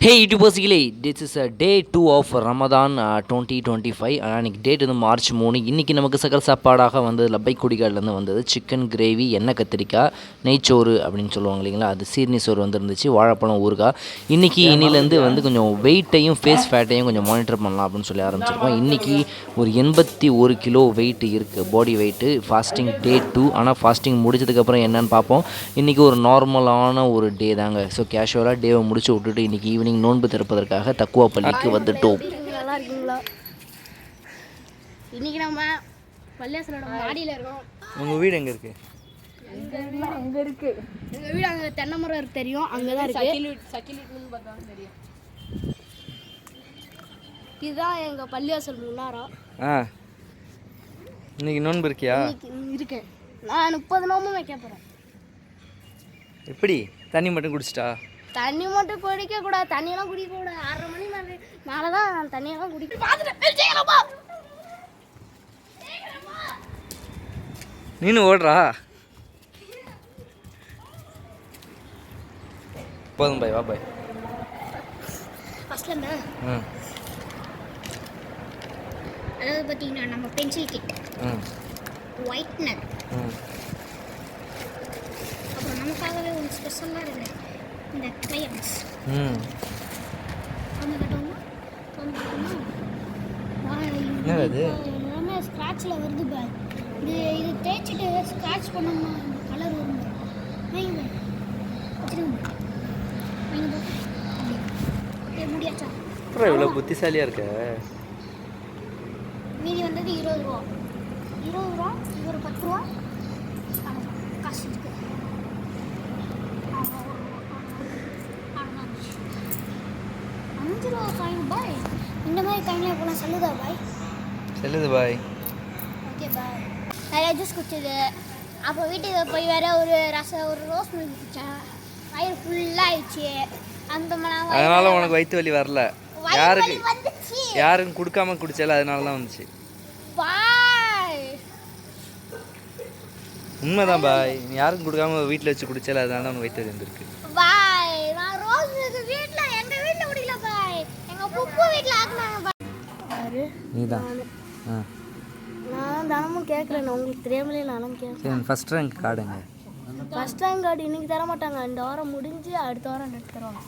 Hey YouTubers, this is day 2 of Ramadan 2025. அன்றைக்கி date வந்து March 3. இன்றைக்கி நமக்கு சகல் சாப்பாடாக வந்து லப்பை குடிகாட்லேருந்து வந்தது சிக்கன் கிரேவி, எண்ணெய் கத்திரிக்காய், நெய்ச்சோறு அப்படின்னு சொல்லுவாங்க இல்லைங்களா, அது சீர்னி சோறு வந்துருந்துச்சு, வாழைப்பழம் ஊறுகாய். இன்றைக்கி இன்னிலேருந்து வந்து கொஞ்சம் வெயிட்டையும் ஃபேஸ் ஃபேட்டையும் கொஞ்சம் மானிட்டர் பண்ணலாம் அப்படின்னு சொல்லி ஆரம்பிச்சிருக்கோம். இன்றைக்கி ஒரு 81 கிலோ வெயிட் இருக்குது, பாடி வெயிட்டு. ஃபாஸ்டிங் டே 2. ஆனால் ஃபாஸ்டிங் முடிச்சதுக்கப்புறம் என்னென்னு பார்ப்போம். இன்றைக்கி ஒரு நார்மலான ஒரு டே தாங்க. ஸோ கேஷுவலாக டேவை முடிச்சு விட்டுட்டு இன்றைக்கி ஈவினிங் நோன்பு திறப்பதற்காக தக்குவா பள்ளிக்கு வந்துட்டோம். நல்லா இருக்கீங்களா? இன்னைக்கு நம்ம பள்ளியாசலோட மாடியில் இருக்கோம். உங்கள் வீடு எங்கே இருக்குது? அங்கே இருக்கு. எங்கள் வீடு அங்கே தென்னை மரம் இருக்கு, தெரியும், அங்கே தான் இருக்கு. தெரியும். இதுதான் எங்கள் பள்ளியாசல் முன்னாரம். இன்னைக்கு நோன்பு இருக்கியா? இருக்கு. நான் 30 நோம்பும் வைக்க போகிறேன். எப்படி? தண்ணி மட்டும் குடிச்சிட்டா? தண்ணி மட்டும் குடிக்க கூடாது, தண்ணியெல்லாம் குடிக்க கூடாது. 6:30 மணி மேலே தான் நான் தண்ணியெல்லாம் குடிக்க. நீனு ஓடுறா? போதும் பாய், வா பாய். ஃபர்ஸ்ட்ல அதாவது பார்த்தீங்கன்னா நம்ம பென்சில் கிட், ஒயிட்னர், அப்புறம் நமக்காகவே ஒரு ஸ்பெஷலாக இருக்குது இந்த க்ரையான்ஸ். எல்லாமே ஸ்க்ராட்சில் வருது பாய். இது தேய்ச்சிட்டு ஸ்க்ராட்ச் பண்ணோம்னா இந்த கலர் வரும். வைங்க வச்சுருங்க, வைங்க முடியாச்சா? அப்புறம் இவ்வளோ புத்திசாலியாக இருக்க. மீதி வந்தது 20 ரூபா. இது ஒரு 10 ரூபா காசு இருக்கு. பாய், இந்த மாதிரி காயின்லாம் போனால் சொல்லுதா பாய்? சொல்லுது பாய். Okay bye. நிறைய ஜூஸ் குடிச்சது, அப்போ வீட்டுக்கு போய் வேற ஒரு ரோஸ் மில்க் குடித்தேன். வயிறு ஃபுல்லாக ஆயிடுச்சு. அதனால உனக்கு வயிற்று வலி வரல? யாருக்கும் கொடுக்காம குடிச்சால, அதனால தான் வந்துச்சு பாய். உண்மைதான் பாய், நீ யாருக்கும் கொடுக்காம வீட்டில் வச்சு குடிச்சால, அதனால தான் உனக்கு வயிற்று வலி வந்துருக்கு பாய். நான் ரோஸ் மில்க் எங்கள் வீட்டில் குடிக்கல பாய், எங்கள் புப்பு வீட்டில் ஆக்குனாங்க பாய். நீதான். நான் தினமும் கேட்குறேன், உங்களுக்கு தெரியாமலே நானும் கேட்குறேன். ஃபர்ஸ்ட் ரேங்க் கார்டுங்க. ஃபர்ஸ்ட் ரேங்க் கார்டு இன்னைக்கு தர மாட்டாங்க, இந்த வாரம் முடிஞ்சு அடுத்த வாரம் எடுத்து தருவாங்க.